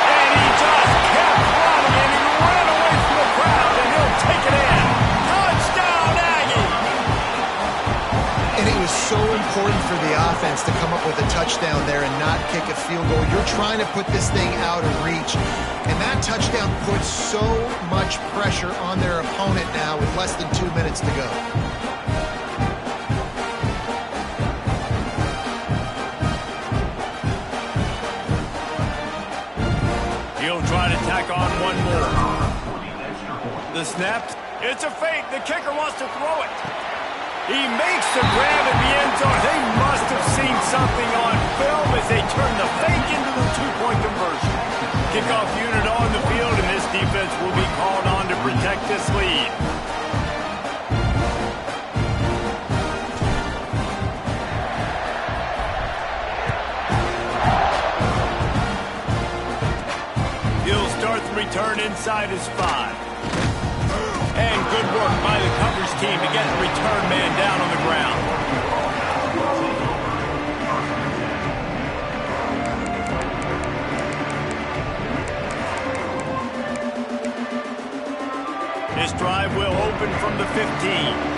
And he just kept running, and he ran away from the crowd, and he'll take it in. Touchdown, Aggie! And it was so important for the offense to come up with a touchdown there and not kick a field goal. You're trying to put this thing out of reach. And that touchdown puts so much pressure on their opponent now with less than 2 minutes to go. He'll try to tack on one more. The snap. It's a fake. The kicker wants to throw it. He makes the grab at the end zone. They must have seen something on film as they turn the fake into the 2-point conversion. Kickoff unit on the field, and this defense will be called on to protect this lead. He'll start the return inside his 5. And good work by the coverage team to get the return man down on the ground. This drive will open from the 15.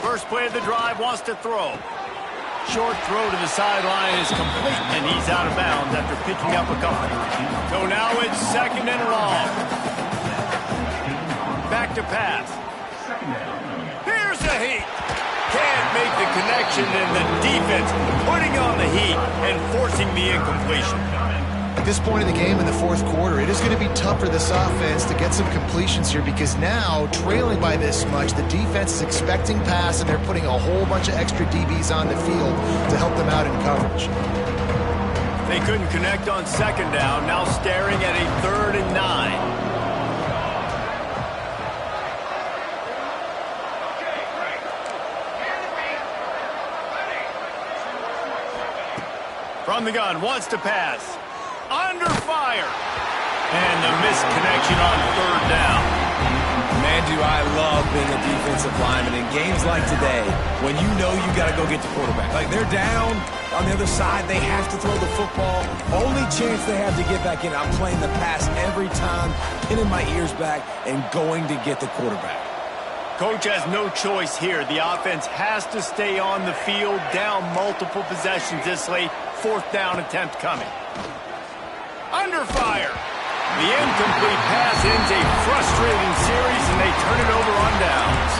First play of the drive, wants to throw. Short throw to the sideline is complete, and he's out of bounds after picking up a couple. So now it's second and long. Back to pass. Here's the heat. Can't make the connection, and the defense putting on the heat and forcing the incompletion. At this point in the game in the fourth quarter, it is going to be tough for this offense to get some completions here because now, trailing by this much, the defense is expecting pass, and they're putting a whole bunch of extra DBs on the field to help them out in coverage. They couldn't connect on second down, now staring at a 3rd and 9. From the gun, wants to pass. Under fire. And the missed connection on 3rd down. Man, do I love being a defensive lineman in games like today when you know you got to go get the quarterback. Like, they're down on the other side. They have to throw the football. Only chance they have to get back in. I'm playing the pass every time, pinning my ears back and going to get the quarterback. Coach has no choice here. The offense has to stay on the field, down multiple possessions this late. 4th down attempt coming. Under fire. The incomplete pass ends a frustrating series, and they turn it over on downs.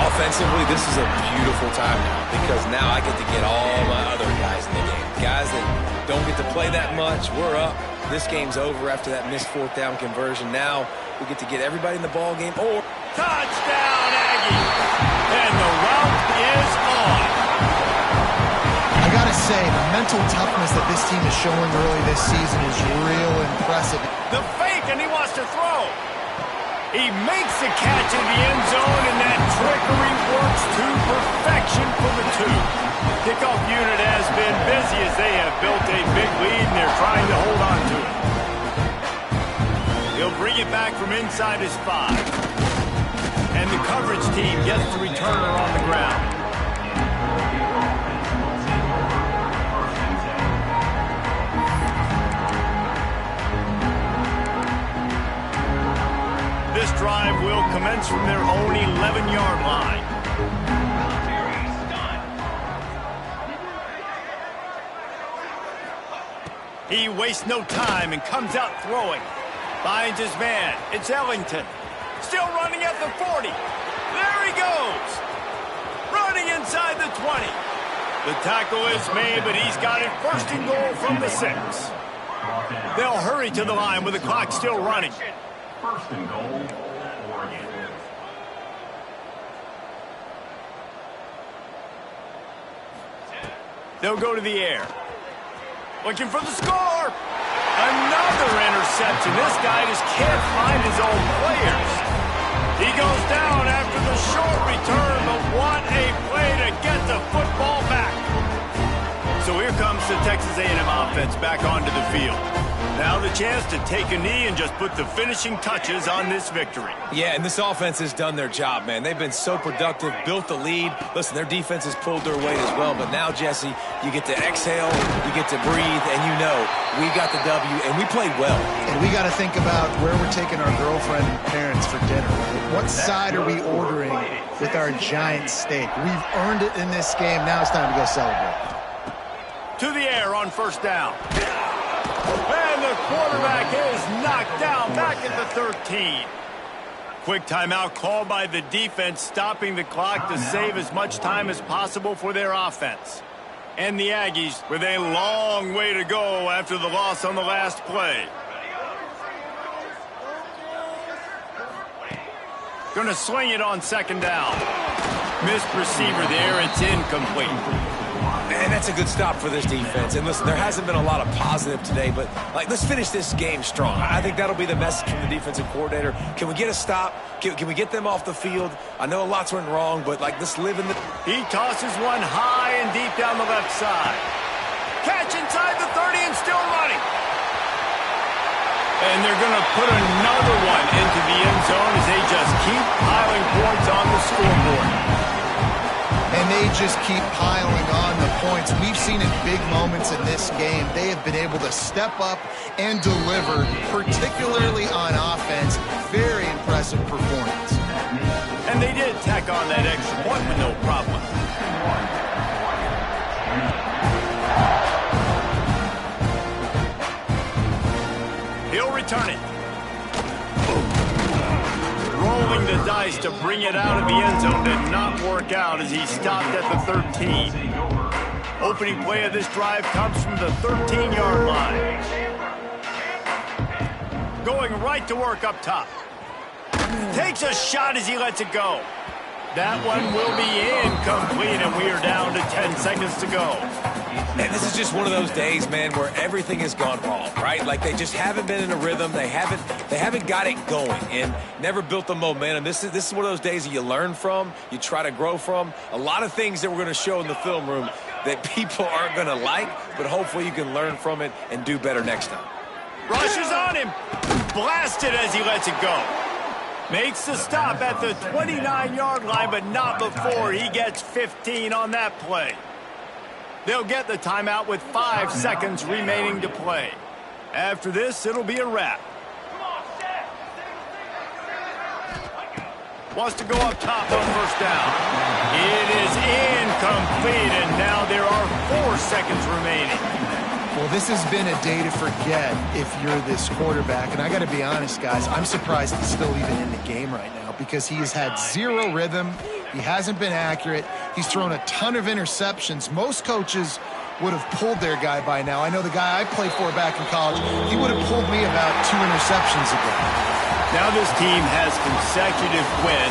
Offensively, this is a beautiful time now because now I get to get all my other guys in the game. Guys that don't get to play that much, we're up. This game's over after that missed 4th down conversion. Now we get to get everybody in the ball game. Or touchdown, Aggie! And the route is on. I gotta say, the mental toughness that this team is showing early this season is real impressive. The fake, and he wants to throw. He makes the catch in the end zone, and that trickery works to perfection for the 2. Kickoff unit has been busy as they have built a big lead, and they're trying to hold on to it. He'll bring it back from inside his 5. And the coverage team gets the returner on the ground. This drive will commence from their own 11-yard line. He wastes no time and comes out throwing. Finds his man. It's Ellington. Still running at the 40. There he goes. Running inside the 20. The tackle is made, but he's got it 1st and goal from the 6. They'll hurry to the line with the clock still running. 1st and goal, Oregon. They'll go to the air. Looking for the score. Another interception. This guy just can't find his own players. He goes down after the short return, but what a play to get the football back. So here comes the Texas A&M offense back onto the field. Now the chance to take a knee and just put the finishing touches on this victory. yeah, and this offense has done their job, man. They've been so productive, built the lead. Listen, their defense has pulled their weight as well. But now, Jesse, you get to exhale, you get to breathe, and you know we got the W, and we played well. And we got to think about where we're taking our girlfriend and parents for dinner. What side are we ordering with our giant steak? We've earned it in this game. Now it's time to go celebrate. To the air on 1st down. And the quarterback is knocked down back at the 13. Quick timeout called by the defense, stopping the clock to save as much time as possible for their offense. And the Aggies with a long way to go after the loss on the last play. Gonna sling it on 2nd down. Missed receiver there, it's incomplete. And that's a good stop for this defense. And listen, there hasn't been a lot of positive today, but let's finish this game strong. I think that'll be the message from the defensive coordinator. Can we get a stop? Can we get them off the field? I know a lot's went wrong, but let's live in the... He tosses one high and deep down the left side. Catch inside the 30 and still running. And they're going to put another one into the end zone as they just keep piling points on the scoreboard. And they just keep piling on the points. We've seen in big moments in this game, they have been able to step up and deliver, particularly on offense. Very impressive performance. And they did tack on that extra point with no problem. He'll return it. Rolling the dice to bring it out of the end zone did not work out as he stopped at the 13. Opening play of this drive comes from the 13-yard line. Going right to work up top. Takes a shot as he lets it go. That one will be incomplete, and we are down to 10 seconds to go. And this is just one of those days, man, where everything has gone wrong, right? Like they just haven't been in a rhythm. They haven't got it going and never built the momentum. This is one of those days that you learn from, you try to grow from. A lot of things that we're going to show in the film room that people aren't going to like, but hopefully you can learn from it and do better next time. Rushes on him. Blasted as he lets it go. Makes the stop at the 29-yard line, but not before he gets 15 on that play. They'll get the timeout with 5 seconds remaining to play. After this, it'll be a wrap. Wants to go up top on first down. It is incomplete, and now there are 4 seconds remaining. Well, this has been a day to forget if you're this quarterback. And I got to be honest, guys, I'm surprised he's still even in the game right now because he has had zero rhythm. He hasn't been accurate. He's thrown a ton of interceptions. Most coaches would have pulled their guy by now. I know the guy I played for back in college, he would have pulled me about 2 interceptions ago. Now this team has consecutive wins.